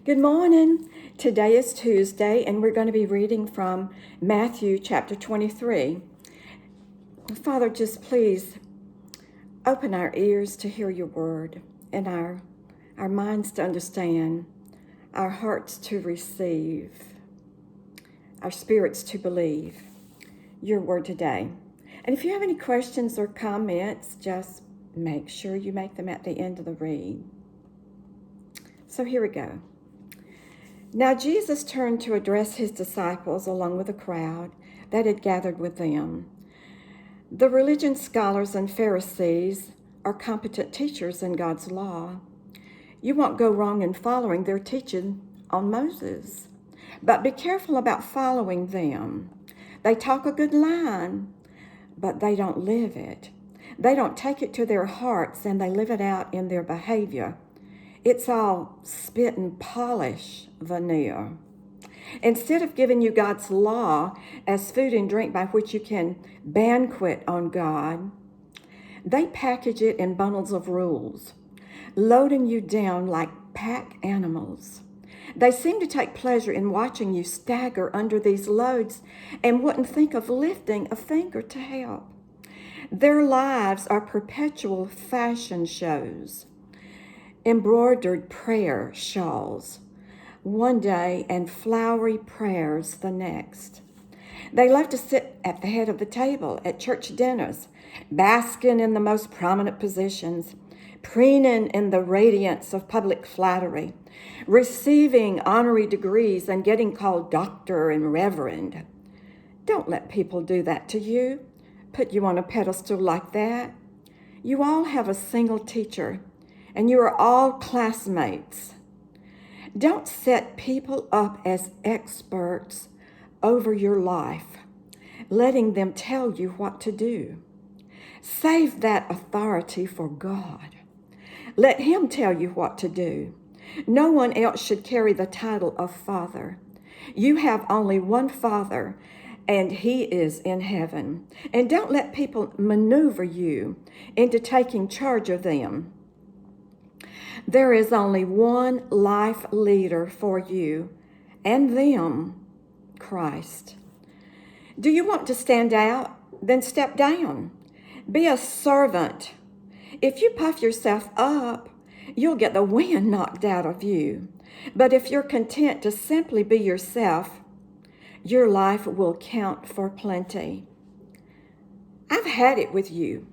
Good morning. Today is Tuesday, and we're going to be reading from Matthew chapter 23. Father, just please open our ears to hear your word and our minds to understand, our hearts to receive, our spirits to believe your word today. And if you have any questions or comments, just make sure you make them at the end of the read. So here we go. Now Jesus turned to address his disciples along with a crowd that had gathered with them. The religion scholars and Pharisees are competent teachers in God's law. You won't go wrong in following their teaching on Moses, but be careful about following them. They talk a good line, but they don't live it. They don't take it to their hearts, and they live it out in their behavior. It's all spit and polish veneer. Instead of giving you God's law as food and drink by which you can banquet on God, they package it in bundles of rules, loading you down like pack animals. They seem to take pleasure in watching you stagger under these loads and wouldn't think of lifting a finger to help. Their lives are perpetual fashion shows, embroidered prayer shawls one day and flowery prayers the next. They love to sit at the head of the table at church dinners, basking in the most prominent positions, preening in the radiance of public flattery, receiving honorary degrees and getting called doctor and reverend. Don't let people do that to you, put you on a pedestal like that. You all have a single teacher, and you are all classmates. Don't set people up as experts over your life, letting them tell you what to do. Save that authority for God. Let Him tell you what to do. No one else should carry the title of Father. You have only one Father, and He is in heaven. And don't let people maneuver you into taking charge of them. There is only one life leader for you and them, Christ. Do you want to stand out? Then step down. Be a servant. If you puff yourself up, you'll get the wind knocked out of you. But if you're content to simply be yourself, your life will count for plenty. I've had it with you.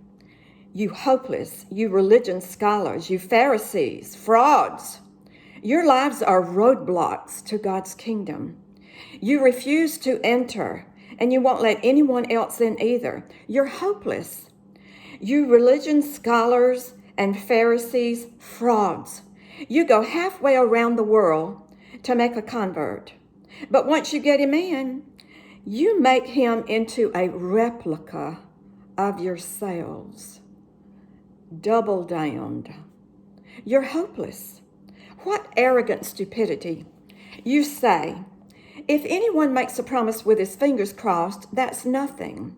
You hopeless, you religion scholars, you Pharisees, frauds. Your lives are roadblocks to God's kingdom. You refuse to enter, and you won't let anyone else in either. You're hopeless. You religion scholars and Pharisees, frauds. You go halfway around the world to make a convert. But once you get him in, you make him into a replica of yourselves. Double downed. You're hopeless. What arrogant stupidity. You say, if anyone makes a promise with his fingers crossed, that's nothing.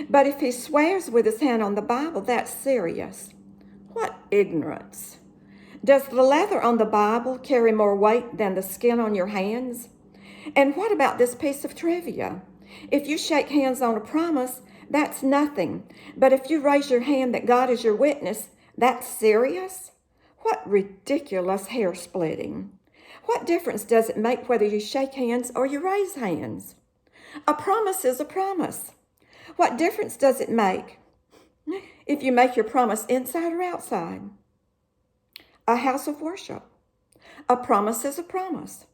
But if he swears with his hand on the Bible, that's serious. What ignorance. Does the leather on the Bible carry more weight than the skin on your hands? And what about this piece of trivia? If you shake hands on a promise, that's nothing. But if you raise your hand that God is your witness, that's serious? What ridiculous hair splitting. What difference does it make whether you shake hands or you raise hands? A promise is a promise. What difference does it make if you make your promise inside or outside? A house of worship. A promise is a promise.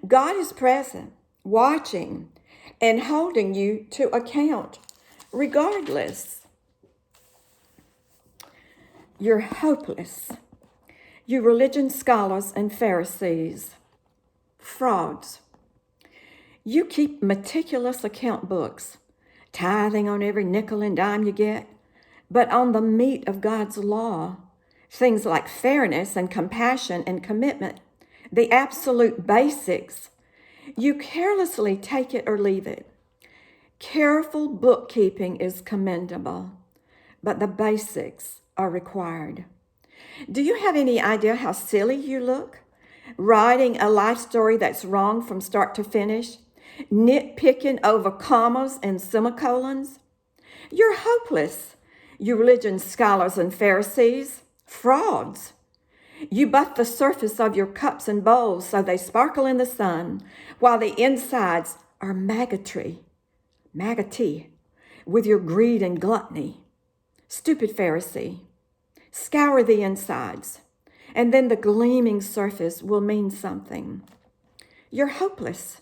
God is present, watching, and holding you to account. Regardless, you're hopeless. You religion scholars and Pharisees, frauds. You keep meticulous account books, tithing on every nickel and dime you get, but on the meat of God's law, things like fairness and compassion and commitment, the absolute basics, you carelessly take it or leave it. Careful bookkeeping is commendable, but the basics are required. Do you have any idea how silly you look writing a life story that's wrong from start to finish, nitpicking over commas and semicolons. You're hopeless, you religion scholars and Pharisees, frauds. You buff the surface of your cups and bowls so they sparkle in the sun, while the insides are maggoty, with your greed and gluttony. Stupid Pharisee, scour the insides, and then the gleaming surface will mean something. You're hopeless,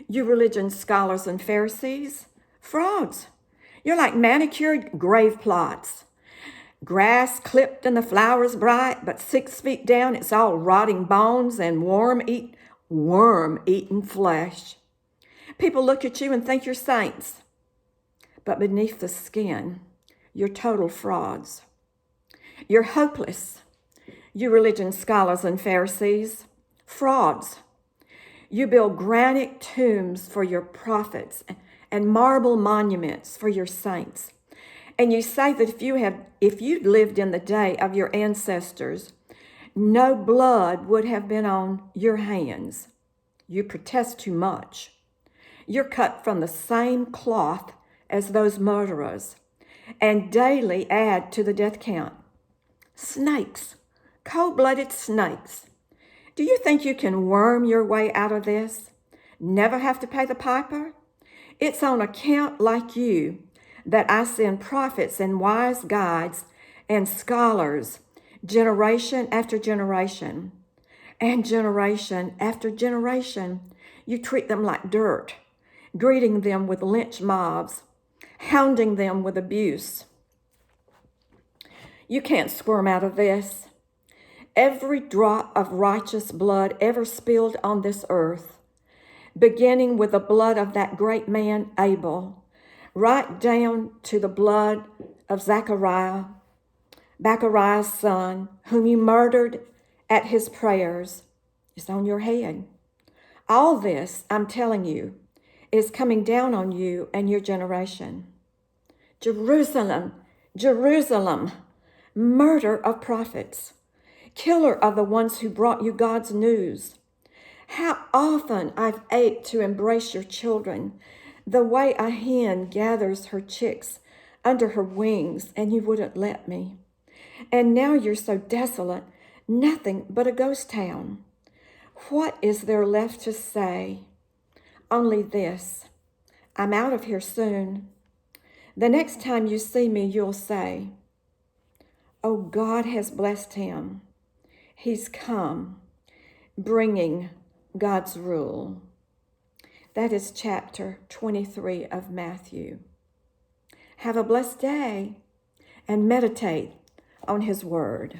you religion scholars and Pharisees, frauds. You're like manicured grave plots. Grass clipped and the flowers bright, but 6 feet down it's all rotting bones and worm-eaten flesh. People look at you and think you're saints, but beneath the skin, you're total frauds. You're hopeless, you religion scholars and Pharisees, frauds. You build granite tombs for your prophets and marble monuments for your saints. And you say that if you'd lived in the day of your ancestors, no blood would have been on your hands. You protest too much. You're cut from the same cloth as those murderers, and daily add to the death count. Snakes, cold-blooded snakes. Do you think you can worm your way out of this? Never have to pay the piper? It's on account like you that I send prophets and wise guides and scholars generation after generation. And generation after generation, you treat them like dirt, greeting them with lynch mobs, hounding them with abuse. You can't squirm out of this. Every drop of righteous blood ever spilled on this earth, beginning with the blood of that great man Abel, right down to the blood of Zachariah's son, whom you murdered at his prayers, is on your head. All this, I'm telling you, is coming down on you and your generation. Jerusalem, Jerusalem, murder of prophets, killer of the ones who brought you God's news. How often I've ached to embrace your children, the way a hen gathers her chicks under her wings, and you wouldn't let me. And now you're so desolate, nothing but a ghost town. What is there left to say? Only this: I'm out of here soon. The next time you see me, you'll say, "Oh, God has blessed him. He's come, bringing God's rule." That is chapter 23 of Matthew. Have a blessed day and meditate on his word.